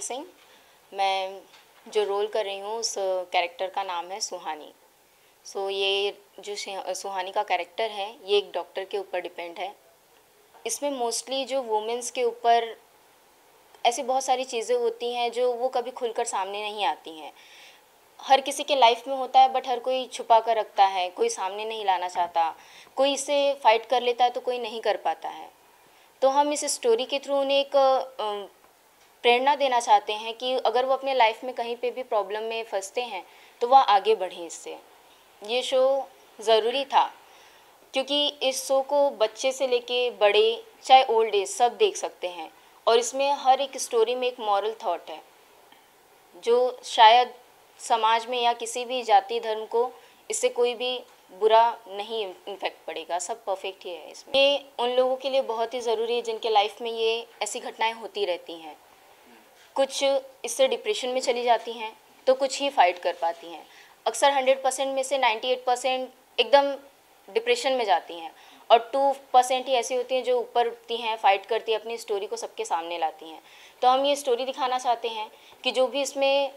सिंह। मैं जो रोल कर रही हूँ उस कैरेक्टर का नाम है सुहानी। ये जो सुहानी का कैरेक्टर है ये एक डॉक्टर के ऊपर डिपेंड है। इसमें मोस्टली जो वुमेन्स के ऊपर ऐसी बहुत सारी चीज़ें होती हैं जो वो कभी खुलकर सामने नहीं आती हैं। हर किसी के लाइफ में होता है बट हर कोई छुपा कर रखता है, कोई सामने नहीं लाना चाहता, कोई इससे फाइट कर लेता है तो कोई नहीं कर पाता है। तो हम इस स्टोरी के थ्रू उन्हें एक प्रेरणा देना चाहते हैं कि अगर वो अपने लाइफ में कहीं पे भी प्रॉब्लम में फंसते हैं तो वह आगे बढ़ें। इससे ये शो ज़रूरी था क्योंकि इस शो को बच्चे से लेके बड़े चाहे ओल्ड एज सब देख सकते हैं और इसमें हर एक स्टोरी में एक मॉरल थॉट है जो शायद समाज में या किसी भी जाति धर्म को इससे कोई भी बुरा नहीं इम्फेक्ट पड़ेगा। सब परफेक्ट ही है इसमें। ये उन लोगों के लिए बहुत ही ज़रूरी है जिनके लाइफ में ये ऐसी घटनाएं होती रहती हैं। कुछ इससे डिप्रेशन में चली जाती हैं तो कुछ ही फाइट कर पाती हैं। अक्सर 100% में से 98% एकदम डिप्रेशन में जाती हैं और 2% ही ऐसी होती हैं जो ऊपर उठती हैं, फाइट करती हैं, अपनी स्टोरी को सबके सामने लाती हैं। तो हम ये स्टोरी दिखाना चाहते हैं कि जो भी इसमें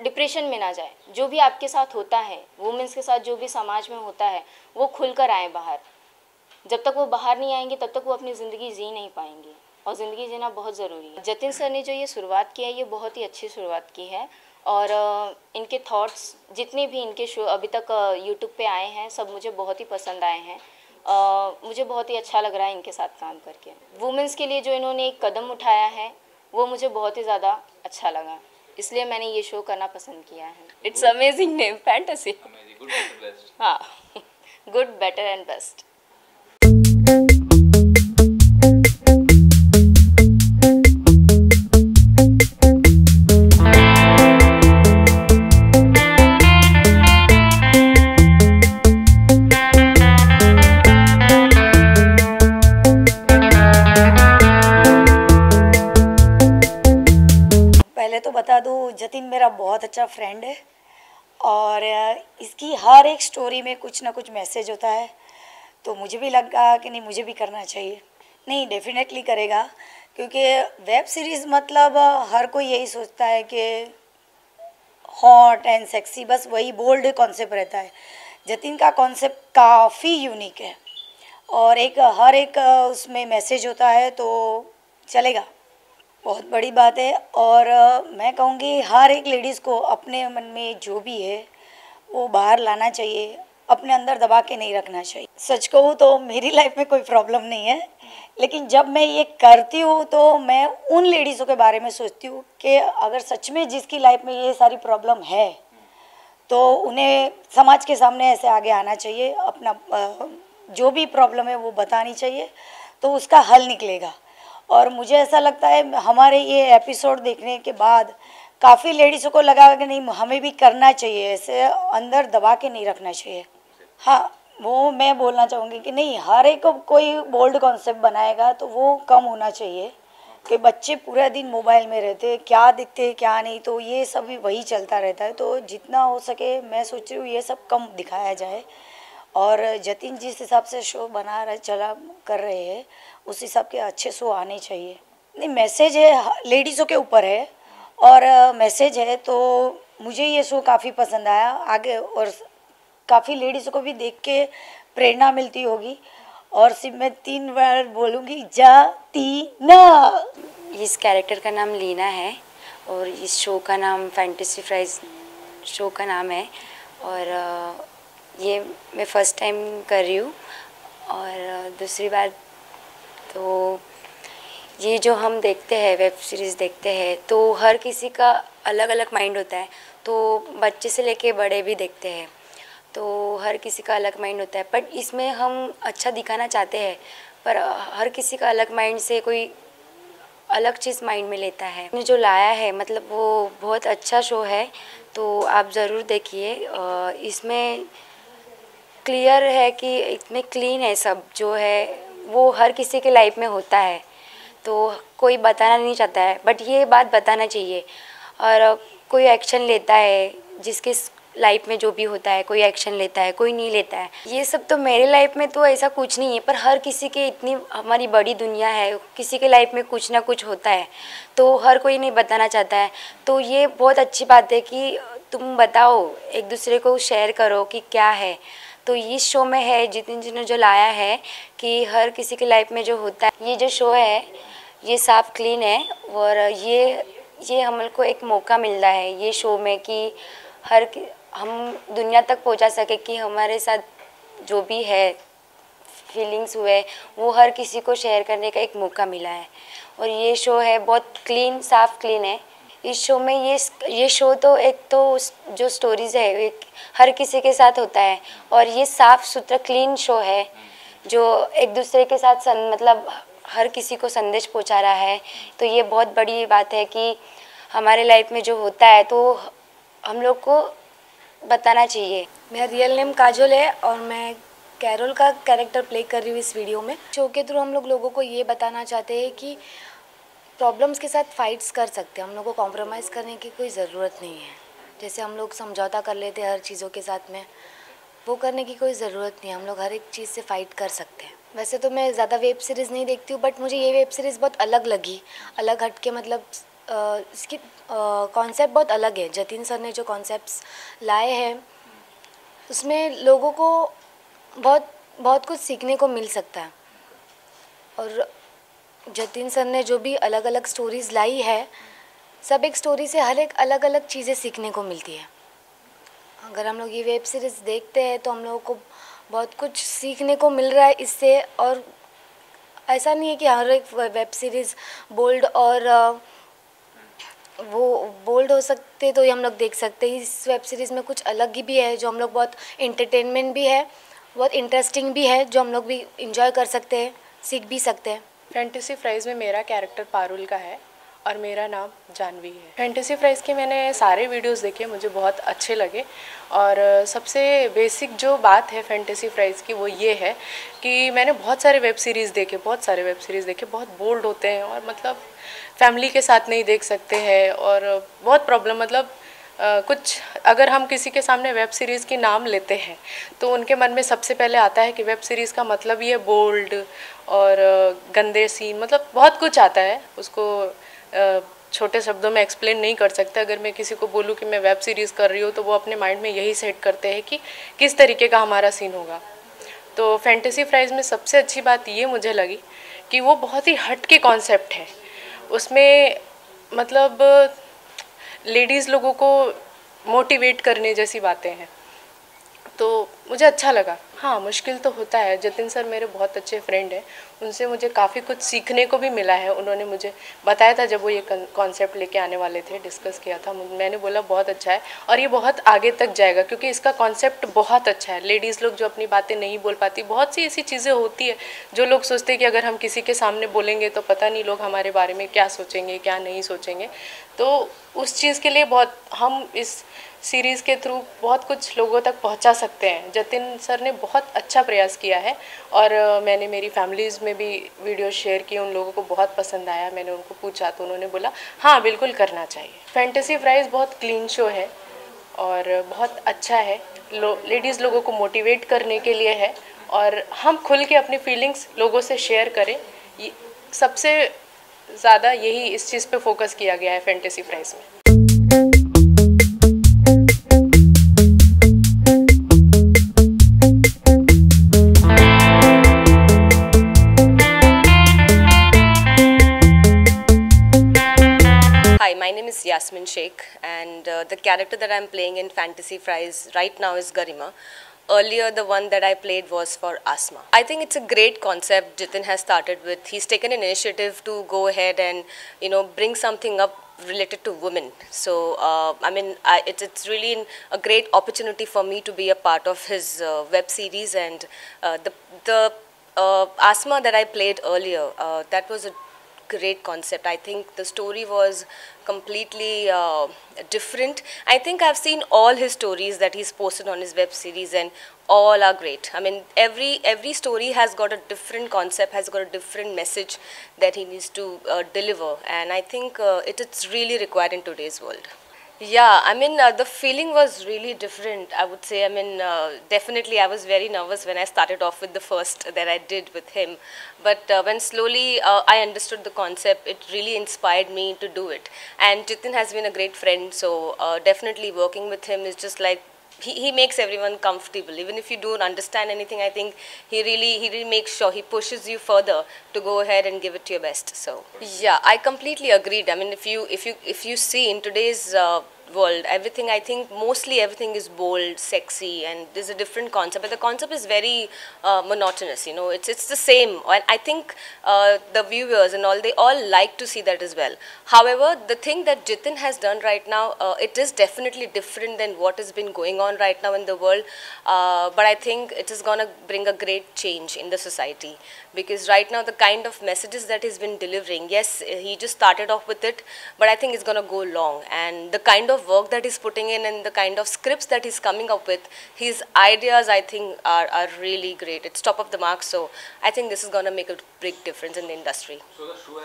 डिप्रेशन में ना जाए, जो भी आपके साथ होता है, वुमेन्स के साथ जो भी समाज में होता है, वो खुलकर आए बाहर। जब तक वो बाहर नहीं आएंगे तब तक वो अपनी ज़िंदगी जी नहीं पाएंगे और ज़िंदगी जीना बहुत ज़रूरी है। जतिन सर ने जो ये शुरुआत की है ये बहुत ही अच्छी शुरुआत की है और इनके थॉट्स जितने भी इनके शो अभी तक यूट्यूब पे आए हैं सब मुझे बहुत ही पसंद आए हैं। मुझे बहुत ही अच्छा लग रहा है इनके साथ काम करके। वुमेन्स के लिए जो इन्होंने एक कदम उठाया है वो मुझे बहुत ही ज़्यादा अच्छा लगा, इसलिए मैंने ये शो करना पसंद किया है। It's amazing name, fantasy. हाँ, गुड, बेटर एंड बेस्ट। पहले तो बता दूँ जतिन मेरा बहुत अच्छा फ्रेंड है और इसकी हर एक स्टोरी में कुछ ना कुछ मैसेज होता है। तो मुझे भी लगा कि नहीं मुझे भी करना चाहिए। नहीं, डेफिनेटली करेगा क्योंकि वेब सीरीज़ मतलब हर कोई यही सोचता है कि हॉट एंड सेक्सी, बस वही बोल्ड कॉन्सेप्ट रहता है। जतिन का कॉन्सेप्ट काफ़ी यूनिक है और हर एक उसमें मैसेज होता है तो चलेगा, बहुत बड़ी बात है। और मैं कहूँगी हर एक लेडीज़ को अपने मन में जो भी है वो बाहर लाना चाहिए, अपने अंदर दबा के नहीं रखना चाहिए। सच कहूँ तो मेरी लाइफ में कोई प्रॉब्लम नहीं है, लेकिन जब मैं ये करती हूँ तो मैं उन लेडीज़ों के बारे में सोचती हूँ कि अगर सच में जिसकी लाइफ में ये सारी प्रॉब्लम है तो उन्हें समाज के सामने ऐसे आगे आना चाहिए, अपना जो भी प्रॉब्लम है वो बतानी चाहिए तो उसका हल निकलेगा। और मुझे ऐसा लगता है हमारे ये एपिसोड देखने के बाद काफ़ी लेडीज़ों को लगा कि नहीं हमें भी करना चाहिए, ऐसे अंदर दबा के नहीं रखना चाहिए। हाँ, वो मैं बोलना चाहूँगी कि नहीं हर एक को कोई बोल्ड कॉन्सेप्ट बनाएगा तो वो कम होना चाहिए कि बच्चे पूरा दिन मोबाइल में रहते हैं, क्या दिखते क्या नहीं, तो ये सब भी वही चलता रहता है। तो जितना हो सके मैं सोच रही हूँ ये सब कम दिखाया जाए और जतिन जिस हिसाब से शो बना रहे चला कर रहे हैं उस हिसाब के अच्छे शो आने चाहिए। नहीं, मैसेज है, लेडीज़ों के ऊपर है और मैसेज है तो मुझे ये शो काफ़ी पसंद आया आगे और काफ़ी लेडीज़ों को भी देख के प्रेरणा मिलती होगी। और सिर्फ मैं 3 बार बोलूँगी, जतिना। इस कैरेक्टर का नाम लीना है और इस शो का नाम फैंटेसी फ्राइज शो का नाम है और ये मैं फ़र्स्ट टाइम कर रही हूँ। और दूसरी बात तो ये जो हम देखते हैं वेब सीरीज़ देखते हैं तो हर किसी का अलग अलग माइंड होता है, तो बच्चे से लेके बड़े भी देखते हैं तो हर किसी का अलग माइंड होता है। बट इसमें हम अच्छा दिखाना चाहते हैं पर हर किसी का अलग माइंड से कोई अलग चीज़ माइंड में लेता है। जो लाया है मतलब वो बहुत अच्छा शो है तो आप ज़रूर देखिए। इसमें क्लियर है कि इसमें क्लीन है, सब जो है वो हर किसी के लाइफ में होता है तो कोई बताना नहीं चाहता है बट ये बात बताना चाहिए। और कोई एक्शन लेता है जिसकी लाइफ में जो भी होता है, कोई एक्शन लेता है, कोई नहीं लेता है। ये सब तो मेरे लाइफ में तो ऐसा कुछ नहीं है, पर हर किसी के इतनी हमारी बड़ी दुनिया है, किसी के लाइफ में कुछ ना कुछ होता है, तो हर कोई नहीं बताना चाहता है। तो ये बहुत अच्छी बात है कि तुम बताओ, एक दूसरे को शेयर करो कि क्या है। तो इस शो में है जितिन जी ने जो लाया है कि हर किसी के लाइफ में जो होता है। ये जो शो है ये साफ क्लीन है, और ये हम लोग को एक मौका मिल रहा है ये शो में कि हम दुनिया तक पहुंचा सके कि हमारे साथ जो भी है फीलिंग्स हुए वो हर किसी को शेयर करने का एक मौका मिला है। और ये शो है बहुत क्लीन, साफ क्लीन है। इस शो में ये शो तो एक तो जो स्टोरीज है एक हर किसी के साथ होता है, और ये साफ सुथरा क्लीन शो है जो एक दूसरे के साथ मतलब हर किसी को संदेश पहुंचा रहा है। तो ये बहुत बड़ी बात है कि हमारे लाइफ में जो होता है तो हम लोग को बताना चाहिए। मेरा रियल नेम काजोल है और मैं कैरोल का कैरेक्टर प्ले कर रही हूँ इस वीडियो में। शो के थ्रू हम लोगों को ये बताना चाहते हैं कि प्रॉब्लम्स के साथ फाइट्स कर सकते हैं, हम लोग को कॉम्प्रोमाइज़ करने की कोई ज़रूरत नहीं है। जैसे हम लोग समझौता कर लेते हैं हर चीज़ों के साथ में, वो करने की कोई ज़रूरत नहीं है। हम लोग हर एक चीज़ से फ़ाइट कर सकते हैं। वैसे तो मैं ज़्यादा वेब सीरीज़ नहीं देखती हूँ, बट मुझे ये वेब सीरीज़ बहुत अलग लगी, अलग हट के, मतलब इसकी कॉन्सेप्ट बहुत अलग है। जतिन सर ने जो कॉन्सेप्ट्स लाए हैं उसमें लोगों को बहुत कुछ सीखने को मिल सकता है। और जतिन सर ने जो भी अलग अलग स्टोरीज़ लाई है, सब एक स्टोरी से हर एक अलग अलग चीज़ें सीखने को मिलती है। अगर हम लोग ये वेब सीरीज़ देखते हैं तो हम लोगों को बहुत कुछ सीखने को मिल रहा है इससे। और ऐसा नहीं है कि हर एक वेब सीरीज़ बोल्ड और वो बोल्ड हो सकते तो ये हम लोग देख सकते हैं। इस वेब सीरीज़ में कुछ अलग ही भी है जो हम लोग बहुत इंटरटेनमेंट भी है, बहुत इंटरेस्टिंग भी है, जो हम लोग भी इंजॉय कर सकते हैं, सीख भी सकते हैं। फैंटेसी फ्राइज़ में मेरा कैरेक्टर पारुल का है और मेरा नाम जानवी है। फैंटेसी फ्राइज़ के मैंने सारे वीडियोस देखे, मुझे बहुत अच्छे लगे। और सबसे बेसिक जो बात है फैंटेसी फ्राइज़ की वो ये है कि मैंने बहुत सारे वेब सीरीज़ देखे, बहुत बोल्ड होते हैं और मतलब फैमिली के साथ नहीं देख सकते हैं और बहुत प्रॉब्लम, मतलब कुछ अगर हम किसी के सामने वेब सीरीज़ की नाम लेते हैं तो उनके मन में सबसे पहले आता है कि वेब सीरीज़ का मतलब ये बोल्ड और गंदे सीन, मतलब बहुत कुछ आता है। उसको छोटे शब्दों में एक्सप्लेन नहीं कर सकते। अगर मैं किसी को बोलूँ कि मैं वेब सीरीज़ कर रही हूँ तो वो अपने माइंड में यही सेट करते हैं कि किस तरीके का हमारा सीन होगा। तो फैंटेसी फ्राइज़ में सबसे अच्छी बात ये मुझे लगी कि वो बहुत ही हट के कॉन्सेप्ट है। उसमें मतलब लेडीज़ लोगों को मोटिवेट करने जैसी बातें हैं, तो मुझे अच्छा लगा। हाँ, मुश्किल तो होता है। जतिन सर मेरे बहुत अच्छे फ्रेंड हैं, उनसे मुझे काफ़ी कुछ सीखने को भी मिला है। उन्होंने मुझे बताया था जब वो ये कॉन्सेप्ट लेके आने वाले थे, डिस्कस किया था, मैंने बोला बहुत अच्छा है और ये बहुत आगे तक जाएगा क्योंकि इसका कॉन्सेप्ट बहुत अच्छा है। लेडीज़ लोग जो अपनी बातें नहीं बोल पाती, बहुत सी ऐसी चीज़ें होती है जो लोग सोचते हैं कि अगर हम किसी के सामने बोलेंगे तो पता नहीं लोग हमारे बारे में क्या सोचेंगे, क्या नहीं सोचेंगे। तो उस चीज़ के लिए बहुत हम इस सीरीज़ के थ्रू बहुत कुछ लोगों तक पहुंचा सकते हैं। जतिन सर ने बहुत अच्छा प्रयास किया है और मैंने मेरी फैमिलीज़ में भी वीडियो शेयर की, उन लोगों को बहुत पसंद आया। मैंने उनको पूछा तो उन्होंने बोला हाँ बिल्कुल करना चाहिए। फैंटेसी फ्राइज़ बहुत क्लीन शो है और बहुत अच्छा है, लेडीज़ लोगों को मोटिवेट करने के लिए है और हम खुल के अपनी फीलिंग्स लोगों से शेयर करें, सबसे ज़्यादा यही इस चीज़ पे फोकस किया गया है फैंटेसी फ्राइज़ में। Hi, my name is Yasmin Sheikh and the character that I'm playing in Fantasy Fries right now is Garima. Earlier, the one that I played was for Asma. I think it's a great concept Jitin has started with. He's taken an initiative to go ahead and, bring something up related to women. So, it's really a great opportunity for me to be a part of his web series, and the Asma that I played earlier, that was a great concept. I think the story was completely different. I think I've seen all his stories that he's posted on his web series and all are great. I mean, every story has got a different concept, has got a different message that he needs to deliver, and I think it's really required in today's world. Yeah, I mean, the feeling was really different, I would say. I mean, definitely I was very nervous when I started off with the first that I did with him. But when slowly I understood the concept, it really inspired me to do it. And Jitin has been a great friend, so definitely working with him is just like, he makes everyone comfortable. Even if you don't understand anything, I think he really makes sure he pushes you further to go ahead and give it your best. So yeah, I completely agreed. I mean, if you see in today's world, everything, I think mostly everything is bold, sexy, and there's a different concept. But the concept is very monotonous. You know, it's the same. And I think the viewers and all, they all like to see that as well. However, the thing that Jitin has done right now, it is definitely different than what has been going on right now in the world. But I think it is gonna bring a great change in the society, because right now the kind of messages that he's been delivering, yes, he just started off with it, but I think it's gonna go long. And the kind of work that he's putting in and the kind of scripts that he's coming up with, his ideas, I think are really great. It's top of the mark. So I think this is gonna make a big difference in the industry.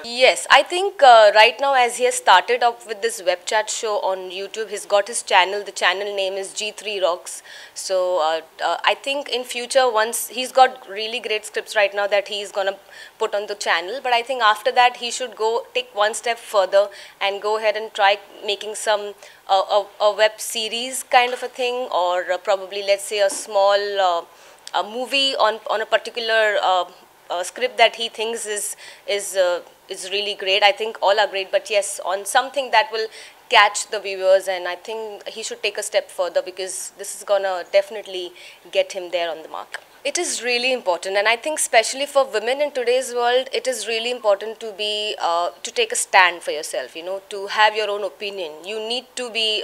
Yes, I think right now, as he has started up with this web chat show on YouTube, he's got his channel. The channel name is G3 Rocks. So I think in future, once he's got really great scripts right now that he's gonna put on the channel, but I think after that he should go take one step further and go ahead and try making some a web series kind of a thing, or probably, let's say, a small a movie on a particular script that he thinks is really great. I think all are great, but yes, on something that will catch the viewers, and I think he should take a step further, because this is gonna definitely get him there on the mark. It is really important, and I think especially for women in today's world, it is really important to be to take a stand for yourself. You know, to have your own opinion. You need to be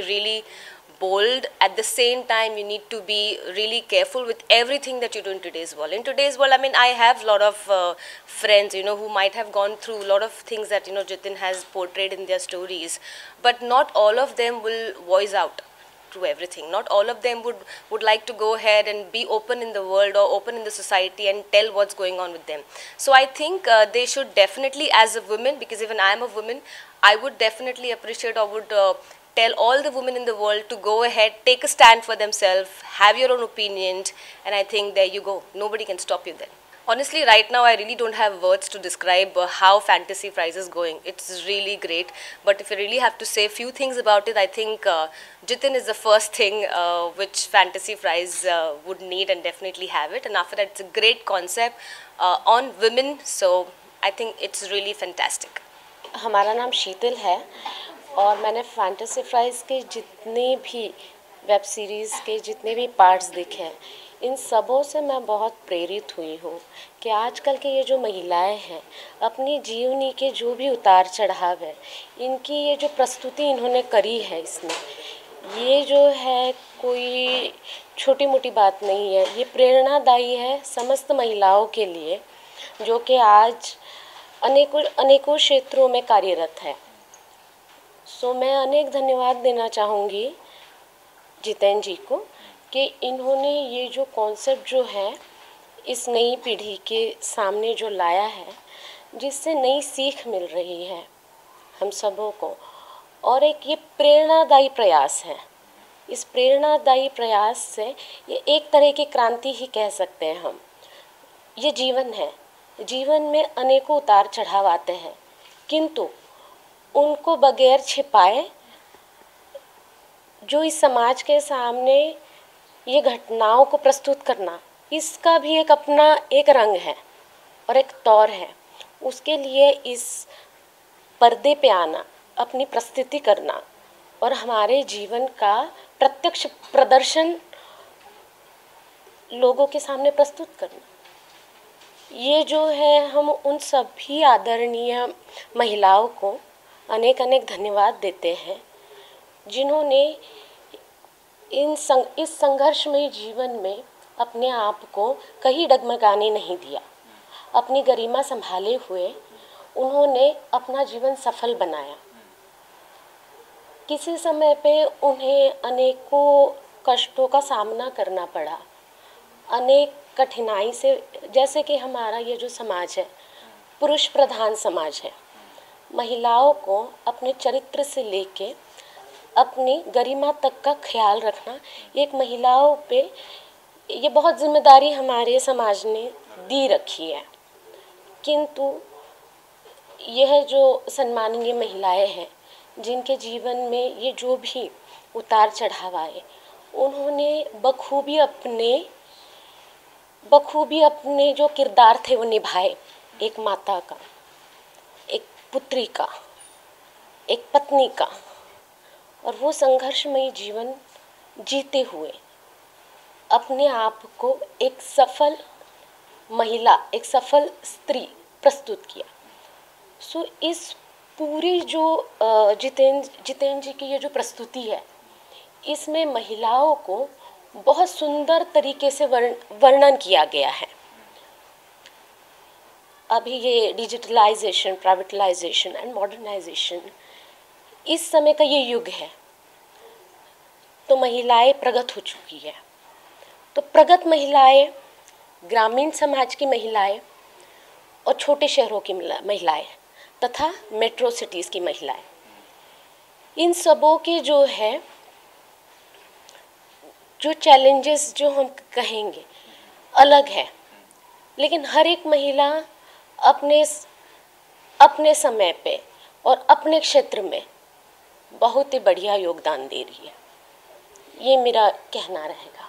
really bold. At the same time, you need to be really careful with everything that you do in today's world. In today's world, I mean, I have a lot of friends, you know, who might have gone through a lot of things that, you know, Jitin has portrayed in their stories, but not all of them will voice out to everything. Not all of them would like to go ahead and be open in the world or open in the society and tell what's going on with them. So I think they should definitely, as a woman, because even I am a woman, I would definitely appreciate, or would tell all the women in the world to go ahead, take a stand for themselves, have your own opinions, and I think there you go. Nobody can stop you then. Honestly, right now, I really don't have words to describe how Fantasy Fries is going. It's really great. But if I really have to say a few things about it, I think Jitin is the first thing which Fantasy Fries would need and definitely have it. And after that, it's a great concept on women. So I think it's really fantastic. हमारा नाम शीतल है और मैंने fantasy fries के जितने भी web series के जितने भी पार्ट्स देखे हैं, इन सबों से मैं बहुत प्रेरित हुई हूँ कि आजकल के ये जो महिलाएं हैं, अपनी जीवनी के जो भी उतार चढ़ाव है, इनकी ये जो प्रस्तुति इन्होंने करी है इसमें, ये जो है कोई छोटी मोटी बात नहीं है। ये प्रेरणादायी है समस्त महिलाओं के लिए, जो कि आज अनेकों क्षेत्रों में कार्यरत है। सो मैं अनेक धन्यवाद देना चाहूँगी जितेन जी को कि इन्होंने ये जो कॉन्सेप्ट जो है इस नई पीढ़ी के सामने जो लाया है, जिससे नई सीख मिल रही है हम सबों को, और एक ये प्रेरणादायी प्रयास है। इस प्रेरणादायी प्रयास से ये एक तरह की क्रांति ही कह सकते हैं हम। ये जीवन है, जीवन में अनेकों उतार चढ़ाव आते हैं, किंतु उनको बगैर छिपाए जो इस समाज के सामने ये घटनाओं को प्रस्तुत करना, इसका भी एक अपना एक रंग है और एक तौर है। उसके लिए इस पर्दे पे आना, अपनी प्रस्तुति करना और हमारे जीवन का प्रत्यक्ष प्रदर्शन लोगों के सामने प्रस्तुत करना, ये जो है हम उन सभी आदरणीय महिलाओं को अनेक अनेक धन्यवाद देते हैं, जिन्होंने इस संघर्षमय जीवन में अपने आप को कहीं डगमगाने नहीं दिया। अपनी गरिमा संभाले हुए उन्होंने अपना जीवन सफल बनाया। किसी समय पे उन्हें अनेकों कष्टों का सामना करना पड़ा, अनेक कठिनाई से, जैसे कि हमारा ये जो समाज है पुरुष प्रधान समाज है, महिलाओं को अपने चरित्र से लेके अपनी गरिमा तक का ख्याल रखना, एक महिलाओं पे ये बहुत जिम्मेदारी हमारे समाज ने दी रखी है। किंतु यह जो सम्माननीय महिलाएं हैं जिनके जीवन में ये जो भी उतार चढ़ाव आए, उन्होंने बखूबी अपने जो किरदार थे वो निभाए, एक माता का, एक पुत्री का, एक पत्नी का, और वो संघर्षमयी जीवन जीते हुए अपने आप को एक सफल महिला, एक सफल स्त्री प्रस्तुत किया। सो इस पूरी जो जितेंद्र जी की ये जो प्रस्तुति है, इसमें महिलाओं को बहुत सुंदर तरीके से वर्णन किया गया है। अभी ये डिजिटलाइजेशन, प्राइवेटलाइजेशन एंड मॉडर्नाइजेशन, इस समय का ये युग है, तो महिलाएं प्रगत हो चुकी है। तो प्रगत महिलाएं, ग्रामीण समाज की महिलाएं और छोटे शहरों की महिलाएं तथा मेट्रो सिटीज़ की महिलाएं, इन सबों के जो है जो चैलेंजेस जो हम कहेंगे अलग है, लेकिन हर एक महिला अपने समय पे और अपने क्षेत्र में बहुत ही बढ़िया योगदान दे रही है। ये मेरा कहना रहेगा।